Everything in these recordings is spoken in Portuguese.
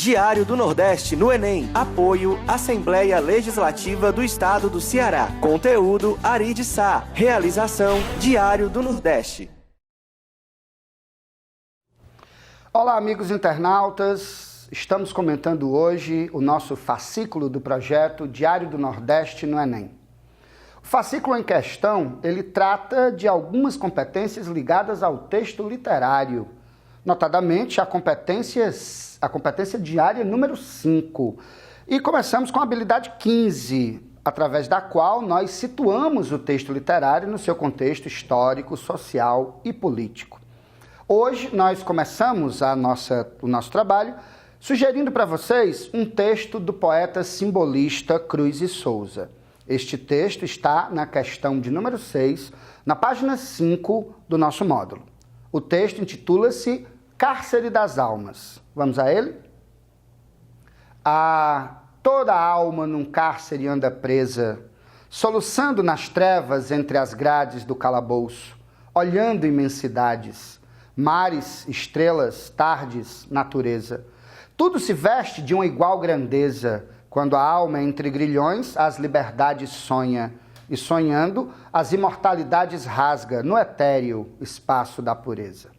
Diário do Nordeste no Enem. Apoio Assembleia Legislativa do Estado do Ceará. Conteúdo Ari de Sá. Realização Diário do Nordeste. Olá, amigos internautas. Estamos comentando hoje o nosso fascículo do projeto Diário do Nordeste no Enem. O fascículo em questão, ele trata de algumas competências ligadas ao texto literário, notadamente a competência diária número 5. E começamos com a habilidade 15, através da qual nós situamos o texto literário no seu contexto histórico, social e político. Hoje nós começamos o nosso trabalho sugerindo para vocês um texto do poeta simbolista Cruz e Souza. Este texto está na questão de número 6, na página 5 do nosso módulo. O texto intitula-se Cárcere das Almas. Vamos a ele? Toda alma num cárcere anda presa, soluçando nas trevas entre as grades do calabouço, olhando imensidades, mares, estrelas, tardes, natureza. Tudo se veste de uma igual grandeza, quando a alma entre grilhões as liberdades sonha, e sonhando as imortalidades rasga no etéreo espaço da pureza.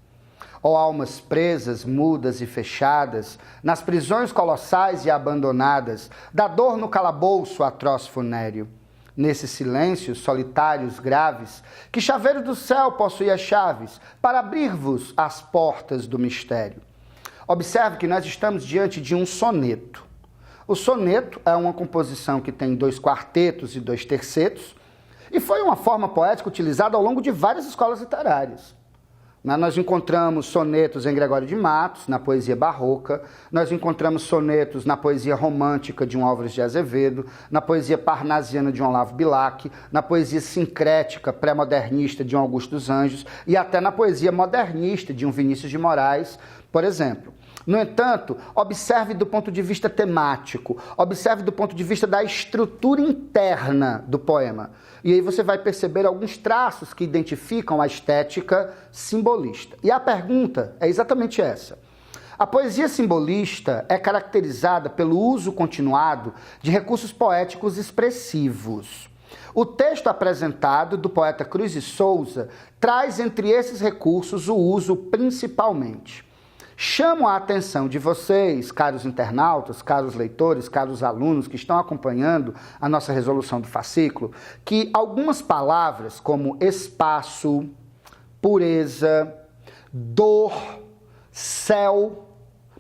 Ó almas presas, mudas e fechadas, nas prisões colossais e abandonadas, da dor no calabouço atroz funéreo. Nesses silêncios solitários graves, que chaveiro do céu possui as chaves para abrir-vos as portas do mistério. Observe que nós estamos diante de um soneto. O soneto é uma composição que tem 2 quartetos e 2 tercetos, e foi uma forma poética utilizada ao longo de várias escolas literárias. Nós encontramos sonetos em Gregório de Matos, na poesia barroca, nós encontramos sonetos na poesia romântica de um Álvares de Azevedo, na poesia parnasiana de um Olavo Bilac, na poesia sincrética pré-modernista de um Augusto dos Anjos e até na poesia modernista de um Vinícius de Moraes, por exemplo. No entanto, observe do ponto de vista temático, observe do ponto de vista da estrutura interna do poema. E aí você vai perceber alguns traços que identificam a estética simbolista. E a pergunta é exatamente essa. A poesia simbolista é caracterizada pelo uso continuado de recursos poéticos expressivos. O texto apresentado do poeta Cruz e Souza traz entre esses recursos o uso principalmente. Chamo a atenção de vocês, caros internautas, caros leitores, caros alunos que estão acompanhando a nossa resolução do fascículo, que algumas palavras como espaço, pureza, dor, céu,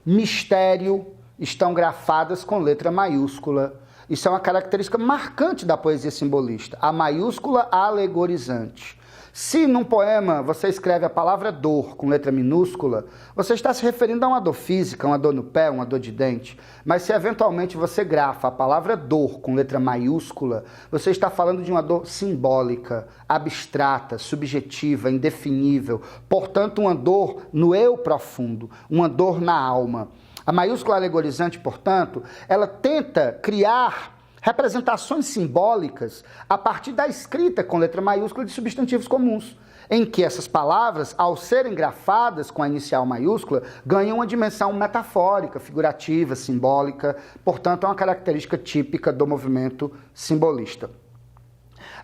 mistério estão grafadas com letra maiúscula. Isso é uma característica marcante da poesia simbolista, a maiúscula alegorizante. Se num poema você escreve a palavra dor com letra minúscula, você está se referindo a uma dor física, uma dor no pé, uma dor de dente. Mas se eventualmente você grafa a palavra dor com letra maiúscula, você está falando de uma dor simbólica, abstrata, subjetiva, indefinível. Portanto, uma dor no eu profundo, uma dor na alma. A maiúscula alegorizante, portanto, ela tenta criar representações simbólicas a partir da escrita com letra maiúscula de substantivos comuns, em que essas palavras, ao serem grafadas com a inicial maiúscula, ganham uma dimensão metafórica, figurativa, simbólica, portanto é uma característica típica do movimento simbolista.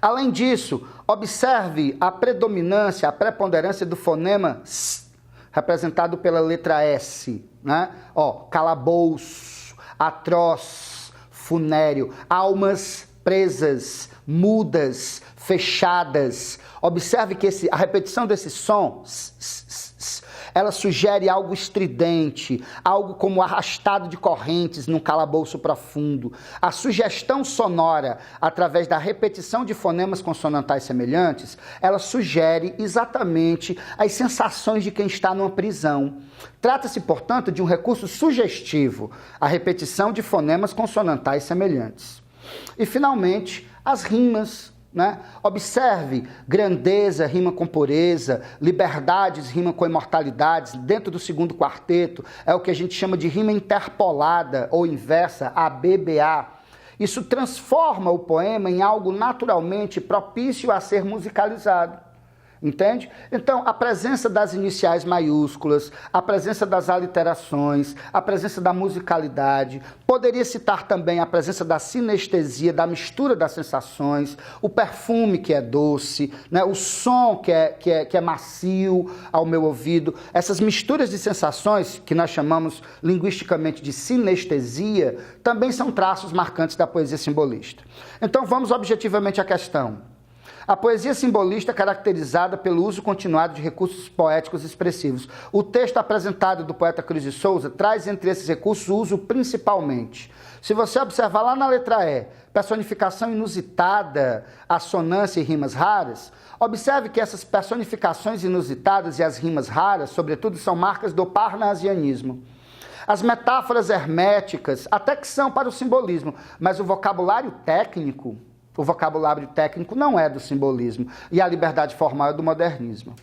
Além disso, observe a predominância, a preponderância do fonema S, representado pela letra S, né? Calabouço, atroz, funéreo, almas presas, mudas, fechadas. Observe que a repetição desse som, ela sugere algo estridente, algo como arrastado de correntes num calabouço profundo. A sugestão sonora, através da repetição de fonemas consonantais semelhantes, ela sugere exatamente as sensações de quem está numa prisão. Trata-se, portanto, de um recurso sugestivo, a repetição de fonemas consonantais semelhantes. E, finalmente, as rimas. Observe, grandeza rima com pureza, liberdades rima com imortalidades. Dentro do segundo quarteto é o que a gente chama de rima interpolada ou inversa, ABBA. Isso transforma o poema em algo naturalmente propício a ser musicalizado. Entende? Então, a presença das iniciais maiúsculas, a presença das aliterações, a presença da musicalidade, poderia citar também a presença da sinestesia, da mistura das sensações, o perfume que é doce, né? O som que é macio ao meu ouvido. Essas misturas de sensações, que nós chamamos linguisticamente de sinestesia, também são traços marcantes da poesia simbolista. Então, vamos objetivamente à questão. A poesia simbolista é caracterizada pelo uso continuado de recursos poéticos expressivos. O texto apresentado do poeta Cruz de Souza traz entre esses recursos o uso principalmente. Se você observar lá na letra E, personificação inusitada, assonância e rimas raras, observe que essas personificações inusitadas e as rimas raras, sobretudo, são marcas do parnasianismo. As metáforas herméticas até que são para o simbolismo, mas o vocabulário técnico não é do simbolismo, e a liberdade formal é do modernismo.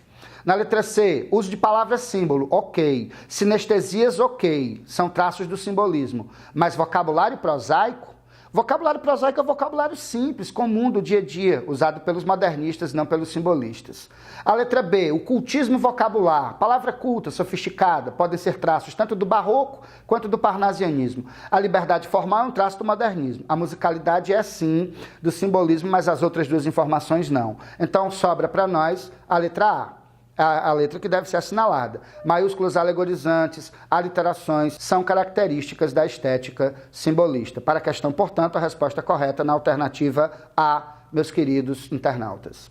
Na letra C, uso de palavras símbolo, ok. Sinestesias, ok. São traços do simbolismo. Mas vocabulário prosaico? Vocabulário prosaico é vocabulário simples, comum do dia a dia, usado pelos modernistas, não pelos simbolistas. A letra B, o cultismo vocabular, palavra culta, sofisticada, podem ser traços tanto do barroco quanto do parnasianismo. A liberdade formal é um traço do modernismo. A musicalidade é sim do simbolismo, mas as outras duas informações não. Então sobra para nós a letra A. A letra que deve ser assinalada. Maiúsculos alegorizantes, aliterações, são características da estética simbolista. Para a questão, portanto, a resposta correta na alternativa A, meus queridos internautas.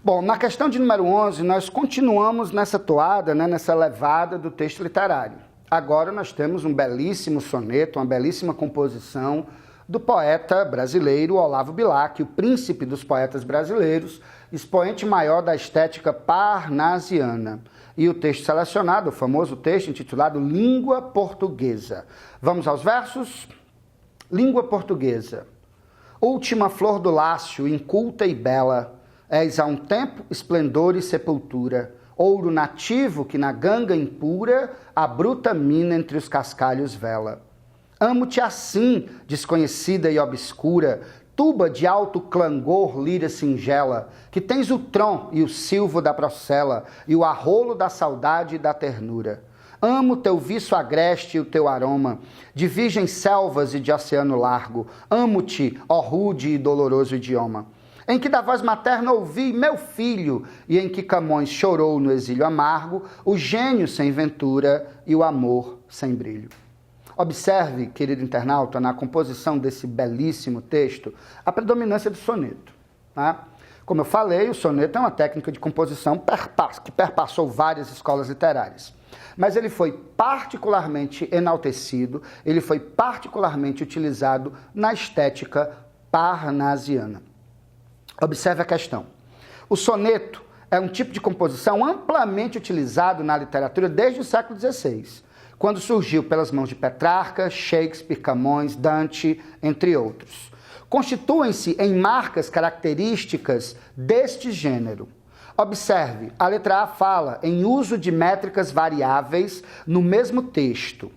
Bom, na questão de número 11, nós continuamos nessa toada, nessa levada do texto literário. Agora nós temos um belíssimo soneto, uma belíssima composição do poeta brasileiro Olavo Bilac, o príncipe dos poetas brasileiros, expoente maior da estética parnasiana. E o texto selecionado, o famoso texto intitulado Língua Portuguesa. Vamos aos versos? Língua Portuguesa. Última flor do lácio, inculta e bela, és a um tempo esplendor e sepultura, ouro nativo que na ganga impura a bruta mina entre os cascalhos vela. Amo-te assim, desconhecida e obscura, tuba de alto clangor, lira singela, que tens o trom e o silvo da procela, e o arrolo da saudade e da ternura. Amo teu viço agreste e o teu aroma, de virgens selvas e de oceano largo. Amo-te, ó rude e doloroso idioma, em que da voz materna ouvi meu filho, e em que Camões chorou no exílio amargo, o gênio sem ventura e o amor sem brilho. Observe, querido internauta, na composição desse belíssimo texto, a predominância do soneto. Tá? Como eu falei, o soneto é uma técnica de composição que perpassou várias escolas literárias. Mas ele foi particularmente enaltecido, ele foi particularmente utilizado na estética parnasiana. Observe a questão. O soneto é um tipo de composição amplamente utilizado na literatura desde o século XVI, quando surgiu pelas mãos de Petrarca, Shakespeare, Camões, Dante, entre outros. Constituem-se em marcas características deste gênero. Observe, a letra A fala em uso de métricas variáveis no mesmo texto.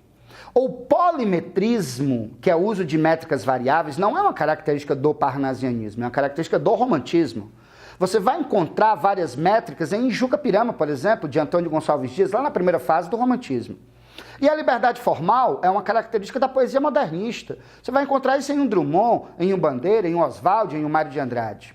O polimetrismo, que é o uso de métricas variáveis, não é uma característica do parnasianismo, é uma característica do romantismo. Você vai encontrar várias métricas em Juca Pirama, por exemplo, de Antônio Gonçalves Dias, lá na primeira fase do romantismo. E a liberdade formal é uma característica da poesia modernista. Você vai encontrar isso em um Drummond, em um Bandeira, em um Oswald, em um Mário de Andrade.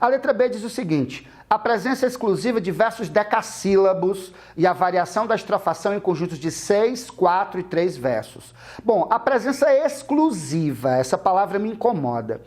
A letra B diz o seguinte: a presença exclusiva de versos decassílabos e a variação da estrofação em conjuntos de 6, 4 e 3 versos. Bom, a presença exclusiva, essa palavra me incomoda.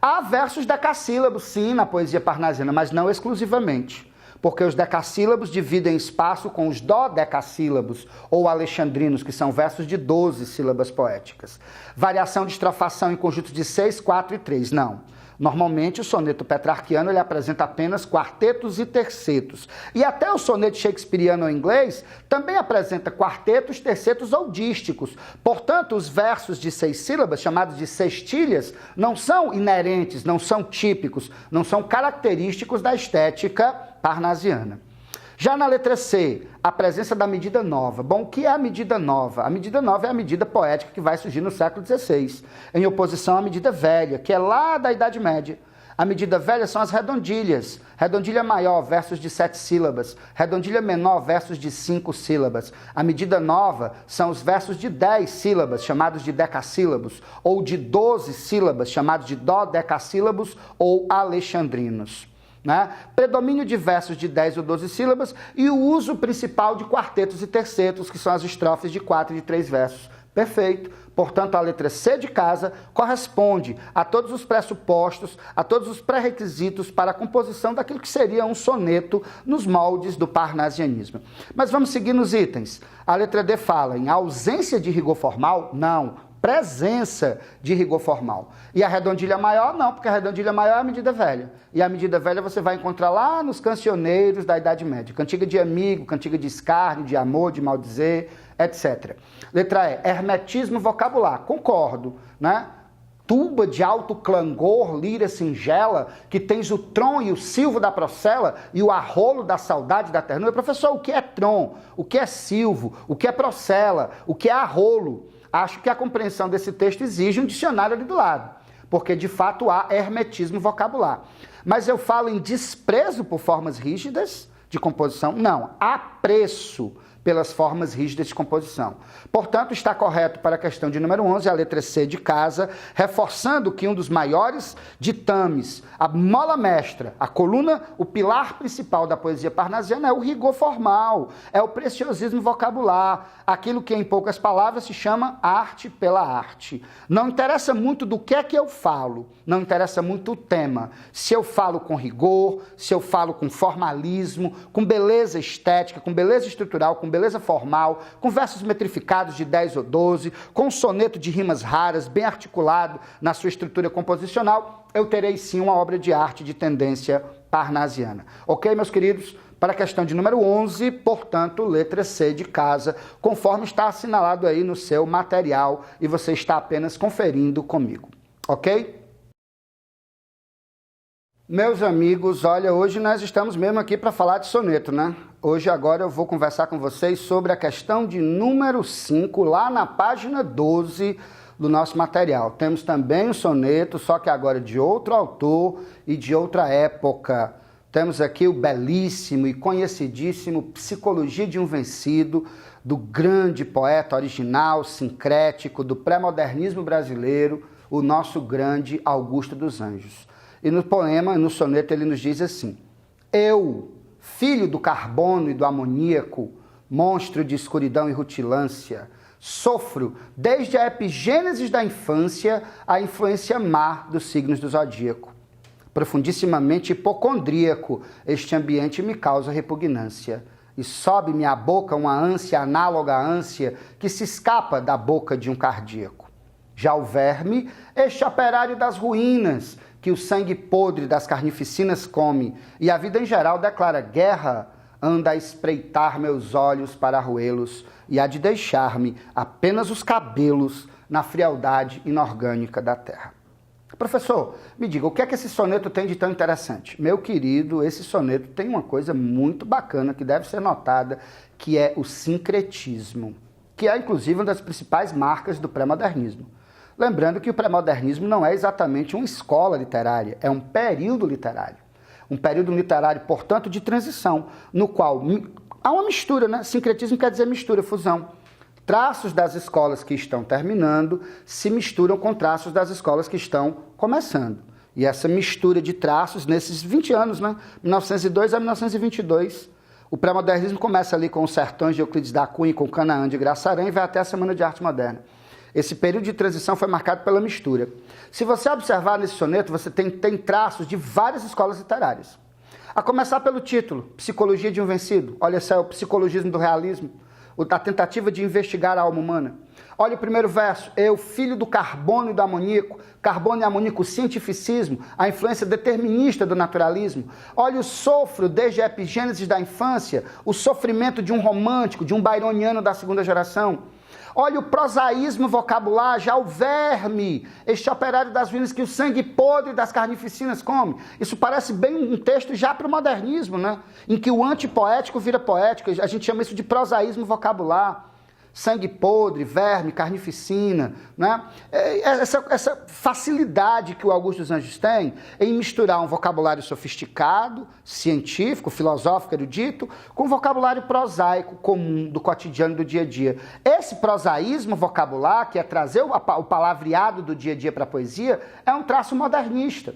Há versos decassílabos, sim, na poesia parnasiana, mas não exclusivamente. Porque os decassílabos dividem espaço com os dodecassílabos, ou alexandrinos, que são versos de 12 sílabas poéticas. Variação de estrofação em conjuntos de 6, 4 e 3, não. Normalmente, o soneto petrarquiano ele apresenta apenas quartetos e tercetos. E até o soneto shakespeariano ou inglês também apresenta quartetos, tercetos ou dísticos. Portanto, os versos de 6 sílabas, chamados de sextilhas, não são inerentes, não são típicos, não são característicos da estética parnasiana. Já na letra C, a presença da medida nova. Bom, o que é a medida nova? A medida nova é a medida poética que vai surgir no século XVI, em oposição à medida velha, que é lá da Idade Média. A medida velha são as redondilhas. Redondilha maior, versos de 7 sílabas. Redondilha menor, versos de 5 sílabas. A medida nova são os versos de 10 sílabas, chamados de decassílabos, ou de 12 sílabas, chamados de dodecassílabos ou alexandrinos. Né? Predomínio de versos de 10 ou 12 sílabas e o uso principal de quartetos e tercetos, que são as estrofes de 4 e de 3 versos. Perfeito. Portanto, a letra C de casa corresponde a todos os pressupostos, a todos os pré-requisitos para a composição daquilo que seria um soneto nos moldes do parnasianismo. Mas vamos seguir nos itens. A letra D fala em ausência de rigor formal? Não. Presença de rigor formal. E a redondilha maior? Não, porque a redondilha maior é a medida velha. E a medida velha você vai encontrar lá nos cancioneiros da Idade Média. Cantiga de amigo, cantiga de escárnio, de amor, de maldizer, etc. Letra E, hermetismo vocabular. Concordo, né? Tuba de alto clangor, lira singela, que tens o tron e o silvo da procela e o arrolo da saudade da ternura. Professor, o que é tron? O que é silvo? O que é procela? O que é arrolo? Acho que a compreensão desse texto exige um dicionário ali do lado, porque de fato há hermetismo vocabular. Mas eu falo em desprezo por formas rígidas de composição? Não, apreço pelas formas rígidas de composição. Portanto, está correto para a questão de número 11, a letra C de casa, reforçando que um dos maiores ditames, a mola mestra, a coluna, o pilar principal da poesia parnasiana é o rigor formal, é o preciosismo vocabular, aquilo que em poucas palavras se chama arte pela arte. Não interessa muito do que é que eu falo, não interessa muito o tema. Se eu falo com rigor, se eu falo com formalismo, com beleza estética, com beleza estrutural, com beleza formal, com versos metrificados de 10 ou 12, com um soneto de rimas raras, bem articulado na sua estrutura composicional, eu terei sim uma obra de arte de tendência parnasiana. Ok, meus queridos? Para a questão de número 11, portanto, letra C de casa, conforme está assinalado aí no seu material e você está apenas conferindo comigo. Ok? Meus amigos, olha, hoje nós estamos mesmo aqui para falar de soneto, né? Hoje, agora, eu vou conversar com vocês sobre a questão de número 5, lá na página 12 do nosso material. Temos também um soneto, só que agora de outro autor e de outra época. Temos aqui o belíssimo e conhecidíssimo Psicologia de um Vencido, do grande poeta original, sincrético, do pré-modernismo brasileiro, o nosso grande Augusto dos Anjos. E no poema, no soneto, ele nos diz assim: eu, filho do carbono e do amoníaco, monstro de escuridão e rutilância, sofro, desde a epigênese da infância, a influência má dos signos do zodíaco. Profundissimamente hipocondríaco, este ambiente me causa repugnância. E sobe-me à boca uma ânsia análoga à ânsia que se escapa da boca de um cardíaco. Já o verme, este operário das ruínas, que o sangue podre das carnificinas come, e a vida em geral declara guerra, anda a espreitar meus olhos para arruê-los, e há de deixar-me apenas os cabelos na frialdade inorgânica da terra. Professor, me diga, o que é que esse soneto tem de tão interessante? Meu querido, esse soneto tem uma coisa muito bacana que deve ser notada, que é o sincretismo, que é inclusive uma das principais marcas do pré-modernismo. Lembrando que o pré-modernismo não é exatamente uma escola literária, é um período literário. Um período literário, portanto, de transição, no qual há uma mistura, né? Sincretismo quer dizer mistura, fusão. Traços das escolas que estão terminando se misturam com traços das escolas que estão começando. E essa mistura de traços, nesses 20 anos, né? 1902 a 1922, o pré-modernismo começa ali com os sertões de Euclides da Cunha, com Canaã de Graça Aranha e vai até a Semana de Arte Moderna. Esse período de transição foi marcado pela mistura. Se você observar nesse soneto, você tem traços de várias escolas literárias. A começar pelo título, Psicologia de um Vencido. Olha só, o psicologismo do realismo, a tentativa de investigar a alma humana. Olha o primeiro verso, eu, filho do carbono e do amoníaco, carbono e amoníaco, cientificismo, a influência determinista do naturalismo. Olha o sofro desde a epigênese da infância, o sofrimento de um romântico, de um byroniano da segunda geração. Olha o prosaísmo vocabular, já o verme, este operário das ruínas que o sangue podre das carnificinas come. Isso parece bem um texto já para o modernismo, né? Em que o antipoético vira poético. A gente chama isso de prosaísmo vocabular. sangue podre, verme, carnificina, né? Essa facilidade que o Augusto dos Anjos tem em misturar um vocabulário sofisticado, científico, filosófico, erudito, com um vocabulário prosaico, comum, do cotidiano, do dia a dia. Esse prosaísmo vocabular, que é trazer o palavreado do dia a dia para a poesia, é um traço modernista.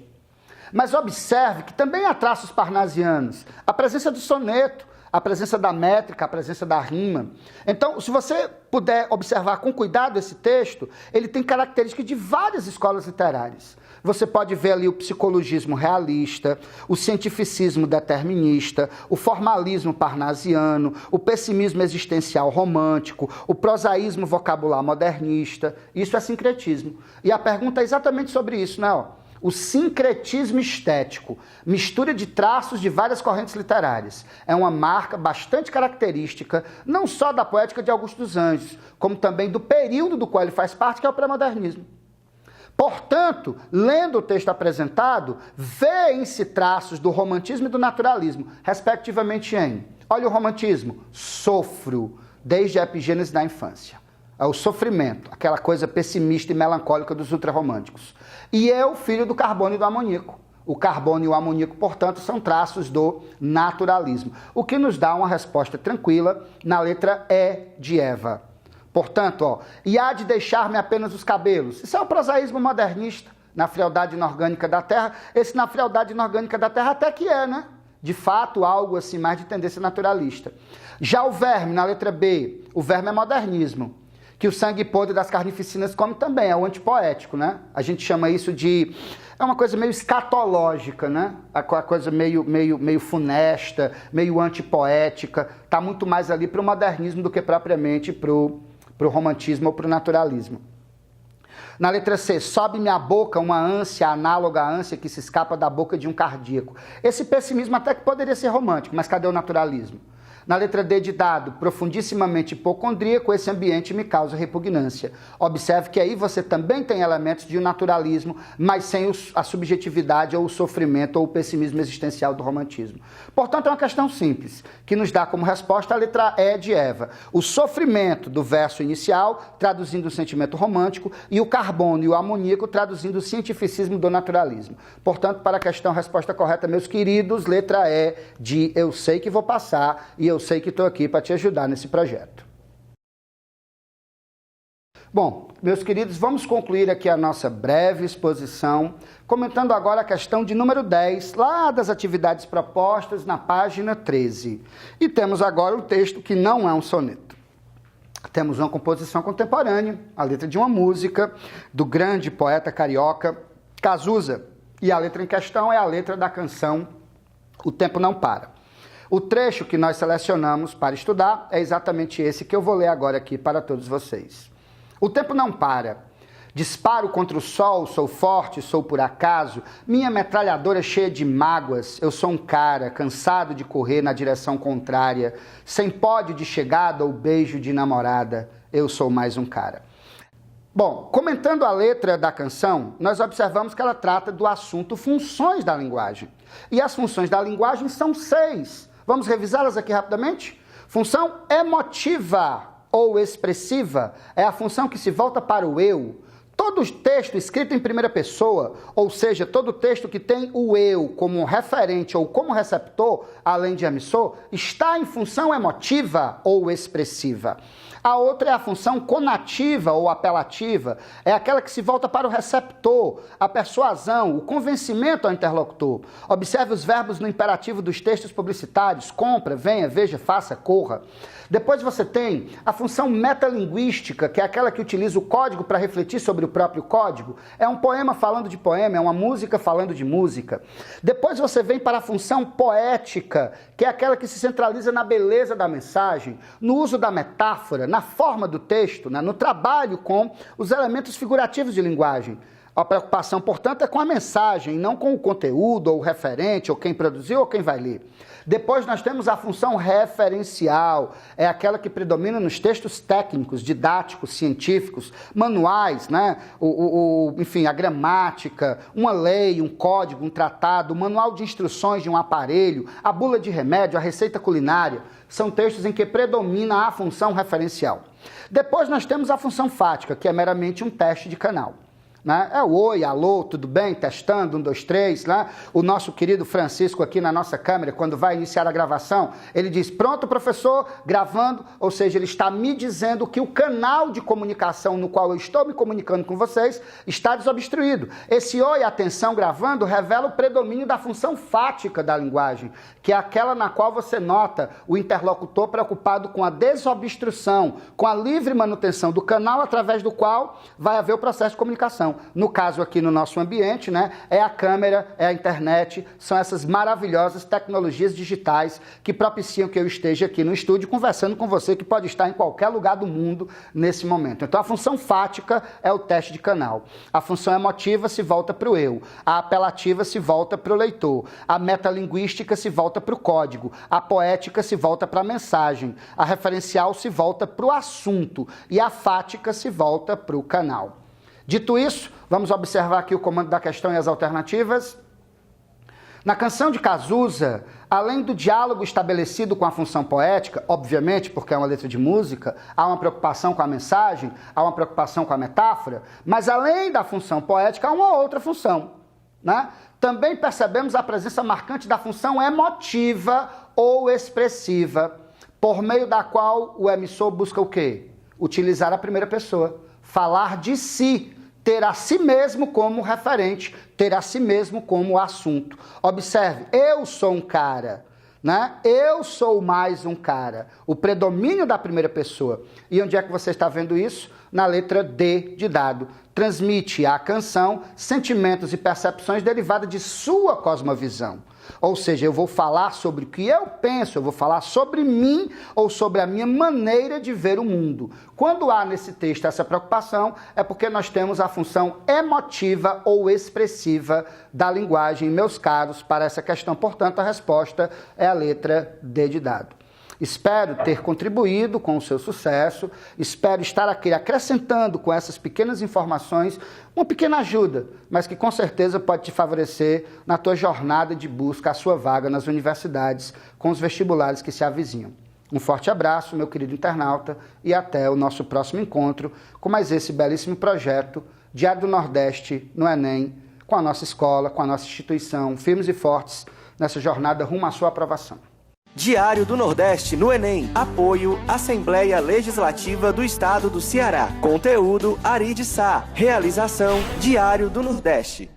Mas observe que também há traços parnasianos. A presença do soneto, a presença da métrica, a presença da rima. Então, se você puder observar com cuidado esse texto, ele tem características de várias escolas literárias. Você pode ver ali o psicologismo realista, o cientificismo determinista, o formalismo parnasiano, o pessimismo existencial romântico, o prosaísmo vocabular modernista. Isso é sincretismo. E a pergunta é exatamente sobre isso, né? O sincretismo estético, mistura de traços de várias correntes literárias. É uma marca bastante característica, não só da poética de Augusto dos Anjos, como também do período do qual ele faz parte, que é o pré-modernismo. Portanto, lendo o texto apresentado, vêem-se traços do romantismo e do naturalismo, respectivamente em, olha o romantismo, sofro, desde a epigênese da infância. É o sofrimento, aquela coisa pessimista e melancólica dos ultrarromânticos. E é o filho do carbono e do amoníaco. O carbono e o amoníaco, portanto, são traços do naturalismo, o que nos dá uma resposta tranquila na letra E de Eva. Portanto, e há de deixar-me apenas os cabelos. Isso é o prosaísmo modernista, na frialdade inorgânica da terra. Esse na frialdade inorgânica da terra até que é, né? De fato, algo assim mais de tendência naturalista. Já o verme, na letra B, o verme é modernismo, que o sangue podre das carnificinas come também, é o antipoético, né? A gente chama isso de... é uma coisa meio escatológica, né? A coisa meio funesta, meio antipoética. Está muito mais ali para o modernismo do que propriamente para o romantismo ou para o naturalismo. Na letra C, sobe-me à boca uma ânsia análoga à ânsia que se escapa da boca de um cardíaco. Esse pessimismo até que poderia ser romântico, mas cadê o naturalismo? Na letra D de dado, profundissimamente hipocondríaco, esse ambiente me causa repugnância. Observe que aí você também tem elementos de um naturalismo, mas sem a subjetividade ou o sofrimento ou o pessimismo existencial do romantismo. Portanto, é uma questão simples, que nos dá como resposta a letra E de Eva. O sofrimento do verso inicial, traduzindo o sentimento romântico, e o carbono e o amoníaco, traduzindo o cientificismo do naturalismo. Portanto, para a questão, resposta correta, meus queridos, letra E de eu sei que vou passar e eu sei que estou aqui para te ajudar nesse projeto. Bom, meus queridos, vamos concluir aqui a nossa breve exposição, comentando agora a questão de número 10, lá das atividades propostas na página 13. E temos agora o texto que não é um soneto. Temos uma composição contemporânea, a letra de uma música do grande poeta carioca Cazuza. E a letra em questão é a letra da canção O Tempo Não Para. O trecho que nós selecionamos para estudar é exatamente esse que eu vou ler agora aqui para todos vocês. O tempo não para. Disparo contra o sol, sou forte, sou por acaso. Minha metralhadora é cheia de mágoas. Eu sou um cara cansado de correr na direção contrária. Sem pódio de chegada ou beijo de namorada. Eu sou mais um cara. Bom, comentando a letra da canção, nós observamos que ela trata do assunto funções da linguagem. E as funções da linguagem são 6. Vamos revisá-las aqui rapidamente? Função emotiva ou expressiva é a função que se volta para o eu. Todo texto escrito em primeira pessoa, ou seja, todo texto que tem o eu como referente ou como receptor, além de emissor, está em função emotiva ou expressiva. A outra é a função conativa ou apelativa, é aquela que se volta para o receptor, a persuasão, o convencimento ao interlocutor. Observe os verbos no imperativo dos textos publicitários, compra, venha, veja, faça, corra. Depois você tem a função metalinguística, que é aquela que utiliza o código para refletir sobre o próprio código. É um poema falando de poema, é uma música falando de música. Depois você vem para a função poética, que é aquela que se centraliza na beleza da mensagem, no uso da metáfora, na forma do texto, né? No trabalho com os elementos figurativos de linguagem. A preocupação, portanto, é com a mensagem, não com o conteúdo, ou o referente, ou quem produziu, ou quem vai ler. Depois nós temos a função referencial, é aquela que predomina nos textos técnicos, didáticos, científicos, manuais, né? Enfim, a gramática, uma lei, um código, um tratado, o manual de instruções de um aparelho, a bula de remédio, a receita culinária, são textos em que predomina a função referencial. Depois nós temos a função fática, que é meramente um teste de canal. Né? É o oi, alô, tudo bem? Testando, 1, 2, 3, né? O nosso querido Francisco aqui na nossa câmera, quando vai iniciar a gravação, ele diz, pronto, professor, gravando, ou seja, ele está me dizendo que o canal de comunicação no qual eu estou me comunicando com vocês está desobstruído. Esse oi, atenção, gravando, revela o predomínio da função fática da linguagem, que é aquela na qual você nota o interlocutor preocupado com a desobstrução, com a livre manutenção do canal através do qual vai haver o processo de comunicação. No caso aqui no nosso ambiente, né, é a câmera, é a internet, são essas maravilhosas tecnologias digitais que propiciam que eu esteja aqui no estúdio conversando com você que pode estar em qualquer lugar do mundo nesse momento. Então a função fática é o teste de canal. A função emotiva se volta para o eu. A apelativa se volta para o leitor. A metalinguística se volta para o código. A poética se volta para a mensagem. A referencial se volta para o assunto. E a fática se volta para o canal. Dito isso, vamos observar aqui o comando da questão e as alternativas. Na canção de Cazuza, além do diálogo estabelecido com a função poética, obviamente, porque é uma letra de música, há uma preocupação com a mensagem, há uma preocupação com a metáfora, mas além da função poética, há uma outra função, né? Também percebemos a presença marcante da função emotiva ou expressiva, por meio da qual o emissor busca o quê? Utilizar a primeira pessoa, falar de si, ter a si mesmo como referente, ter a si mesmo como assunto. Observe, eu sou um cara, né? Eu sou mais um cara. O predomínio da primeira pessoa. E onde é que você está vendo isso? Na letra D de dado. Transmite à canção sentimentos e percepções derivadas de sua cosmovisão. Ou seja, eu vou falar sobre o que eu penso, eu vou falar sobre mim ou sobre a minha maneira de ver o mundo. Quando há nesse texto essa preocupação, é porque nós temos a função emotiva ou expressiva da linguagem, meus caros, para essa questão. Portanto, a resposta é a letra D de dado. Espero ter contribuído com o seu sucesso, espero estar aqui acrescentando com essas pequenas informações uma pequena ajuda, mas que com certeza pode te favorecer na tua jornada de busca à sua vaga nas universidades com os vestibulares que se avizinham. Um forte abraço, meu querido internauta, e até o nosso próximo encontro com mais esse belíssimo projeto Diário do Nordeste no Enem, com a nossa escola, com a nossa instituição, firmes e fortes nessa jornada rumo à sua aprovação. Diário do Nordeste no Enem. Apoio Assembleia Legislativa do Estado do Ceará. Conteúdo Arid Sá. Realização Diário do Nordeste.